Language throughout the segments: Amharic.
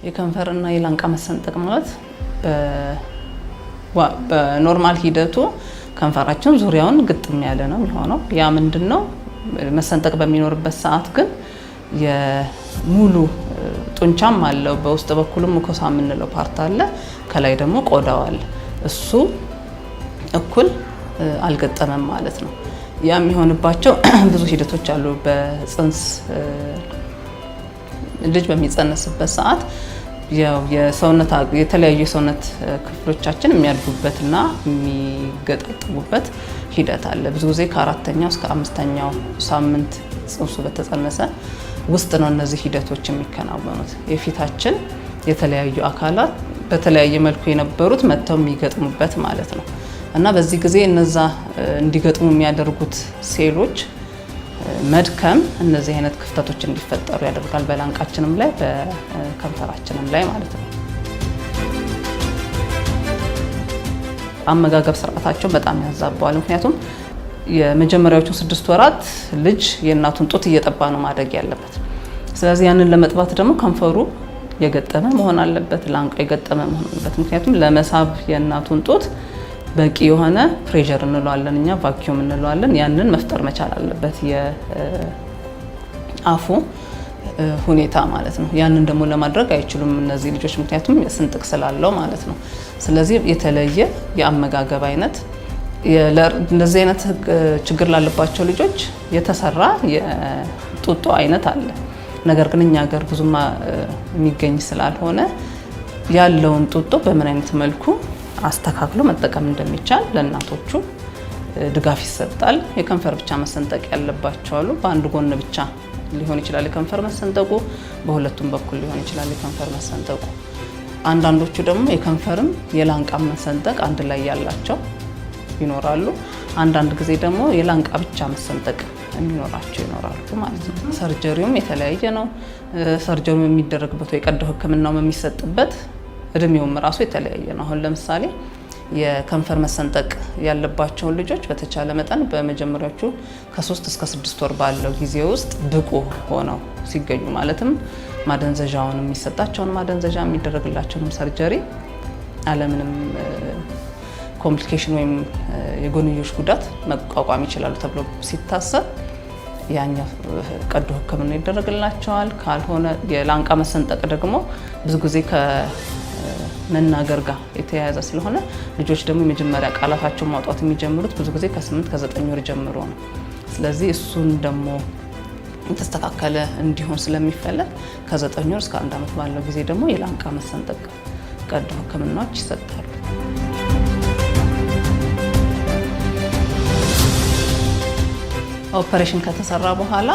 የከንፈርና የላንቃ መሰንጠቅ ማለት በኖርማል ሂደቱ ከንፈራችን ዙሪያውን ግጥም ያለ ነው የሚሆነው። ያ ምንድነው መሰንጠቅ በሚኖርበት ሰዓት ግን የሙሉ ጡንቻም አለው፣ በውስጥ በኩልም ሙኮሳ የምንለው ፓርት አለ፣ ከላይ ደግሞ ቆዳው አለ። እሱ እኩል አልገጠመም ማለት ነው። ያ የሚሆንባቸው ብዙ ሂደቶች አሉ። በጽንስ ልጅ በሚጸነስበት ሰዓት የሰውነት የተለያዩ የሰውነት ክፍሎቻችን የሚያድጉበትና የሚገጣጠሙበት ሂደት አለ። ብዙ ጊዜ ከ4ኛው እስከ 5ኛው ሳምንት ጽንሱ በተጸነሰ ውስጥ ነው እነዚህ ሂደቶች የሚከናወኑት። የፊታችን የተለያዩ አካላት በተለያየ መልኩ የነበሩት መጥተው የሚገጥሙበት ማለት ነው። እና በዚህ ጊዜ እነዛ እንዲገጥሙ የሚያደርጉት ሴሎች መድከም እነዚህ አይነት ክፍተቶች እንዲፈጠሩ ያደርጋል፣ በላንቃችንም ላይ በከንፈራችንም ላይ ማለት ነው። አመጋገብ ስርዓታቸው በጣም ያዛባዋል። ምክንያቱም የመጀመሪያዎቹ 6 ወራት ልጅ የእናቱን ጡት እየጠባ ነው ማደግ ያለበት። ስለዚህ ያንን ለመጥባት ደግሞ ከንፈሩ የገጠመ መሆን አለበት፣ ላንቃ የገጠመ መሆን አለበት። ምክንያቱም ለመሳብ የእናቱን ጡት በቂ የሆነ ፕሬሸር እንለዋለን እኛ፣ ቫኪዩም እንለዋለን። ያንን መፍጠር መቻል አለበት የአፉ ሁኔታ ማለት ነው። ያንን ደግሞ ለማድረግ አይችሉም እነዚህ ልጆች፣ ምክንያቱም ስንጥቅ ስላለው ማለት ነው። ስለዚህ የተለየ የአመጋገብ አይነት እንደዚህ አይነት ችግር ላለባቸው ልጆች የተሰራ የጡጦ አይነት አለ። ነገር ግን እኛ ሀገር ብዙም የሚገኝ ስላልሆነ ያለውን ጡጦ በምን አይነት መልኩ አስተካክሎ መጠቀም እንደሚቻል ለእናቶቹ ድጋፍ ይሰጣል። የከንፈር ብቻ መሰንጠቅ ያለባቸው አሉ። በአንድ ጎን ብቻ ሊሆን ይችላል የከንፈር መሰንጠቁ፣ በሁለቱም በኩል ሊሆን ይችላል የከንፈር መሰንጠቁ። አንዳንዶቹ ደግሞ የከንፈርም የላንቃ መሰንጠቅ አንድ ላይ ያላቸው ይኖራሉ። አንዳንድ ጊዜ ደግሞ የላንቃ ብቻ መሰንጠቅ የሚኖራቸው ይኖራሉ ማለት ነው። ሰርጀሪውም የተለያየ ነው። ሰርጀሪው የሚደረግበት ወይ ቀዶ ሕክምናው የሚሰጥበት እድሜውም ራሱ የተለያየ ነው። አሁን ለምሳሌ የከንፈር መሰንጠቅ ያለባቸውን ልጆች በተቻለ መጠን በመጀመሪያዎቹ ከ3 እስከ 6 ወር ባለው ጊዜ ውስጥ ብቁ ሆነው ሲገኙ ማለትም ማደንዘዣውን የሚሰጣቸውን ማደንዘዣ የሚደረግላቸውን ሰርጀሪ አለምንም ኮምፕሊኬሽን ወይም የጎንዮሽ ጉዳት መቋቋም ይችላሉ ተብሎ ሲታሰብ ያኛው ቀዶ ሕክምና ይደረግላቸዋል። ካልሆነ የላንቃ መሰንጠቅ ደግሞ ብዙ ጊዜ ከመናገር ጋር የተያያዘ ስለሆነ ልጆች ደግሞ የመጀመሪያ ቃላታቸውን ማውጣት የሚጀምሩት ብዙ ጊዜ ከ8 ከ9 ወር ጀምሮ ነው። ስለዚህ እሱን ደግሞ የተስተካከለ እንዲሆን ስለሚፈለግ ከ9 ወር እስከ 1 ዓመት ባለው ጊዜ ደግሞ የላንቃ መሰንጠቅ ቀዶ ሕክምናዎች ይሰጣሉ። ኦፐሬሽን ከተሰራ በኋላ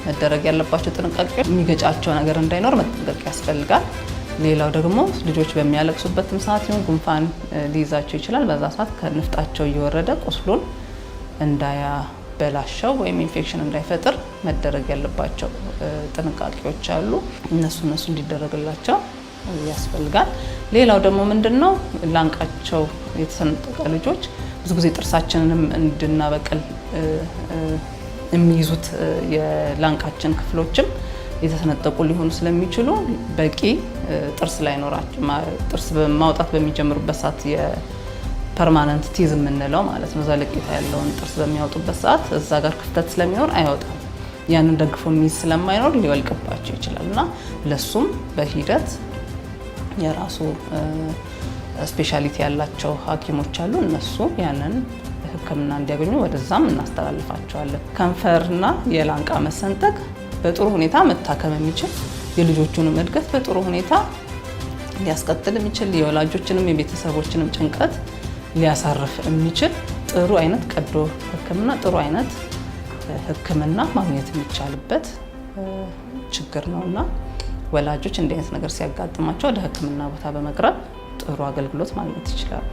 መደረግ ያለባቸው ጥንቃቄ የሚገጫቸው ነገር እንዳይኖር መጠንቀቅ ያስፈልጋል። ሌላው ደግሞ ልጆች በሚያለቅሱበትም ሰዓት ይሁን ጉንፋን ሊይዛቸው ይችላል። በዛ ሰዓት ከንፍጣቸው እየወረደ ቁስሉን እንዳያበላሸው ወይም ኢንፌክሽን እንዳይፈጥር መደረግ ያለባቸው ጥንቃቄዎች አሉ። እነሱ እንዲደረግላቸው ያስፈልጋል። ሌላው ደግሞ ምንድነው ላንቃቸው የተሰነጠቀ ልጆች ብዙ ጊዜ ጥርሳችንንም እንድናበቅል የሚይዙት የላንቃችን ክፍሎችም የተሰነጠቁ ሊሆኑ ስለሚችሉ በቂ ጥርስ ላይኖራቸው ጥርስ ማውጣት በሚጀምሩበት ሰዓት የፐርማነንት ቲዝ የምንለው ማለት ነው ዘለቄታ ያለውን ጥርስ በሚያወጡበት ሰዓት እዛ ጋር ክፍተት ስለሚኖር አይወጣም። ያንን ደግፎ የሚይዝ ስለማይኖር ሊወልቅባቸው ይችላል እና ለሱም በሂደት የራሱ ስፔሻሊቲ ያላቸው ሐኪሞች አሉ። እነሱ ያንን ሕክምና እንዲያገኙ ወደዛም እናስተላልፋቸዋለን። ከንፈርና የላንቃ መሰንጠቅ በጥሩ ሁኔታ መታከም የሚችል የልጆቹንም እድገት በጥሩ ሁኔታ ሊያስቀጥል የሚችል የወላጆችንም የቤተሰቦችንም ጭንቀት ሊያሳርፍ የሚችል ጥሩ አይነት ቀዶ ሕክምና ጥሩ አይነት ሕክምና ማግኘት የሚቻልበት ችግር ነውና ወላጆች እንዲህ አይነት ነገር ሲያጋጥማቸው ወደ ሕክምና ቦታ በመቅረብ ጥሩ አገልግሎት ማግኘት ይችላሉ።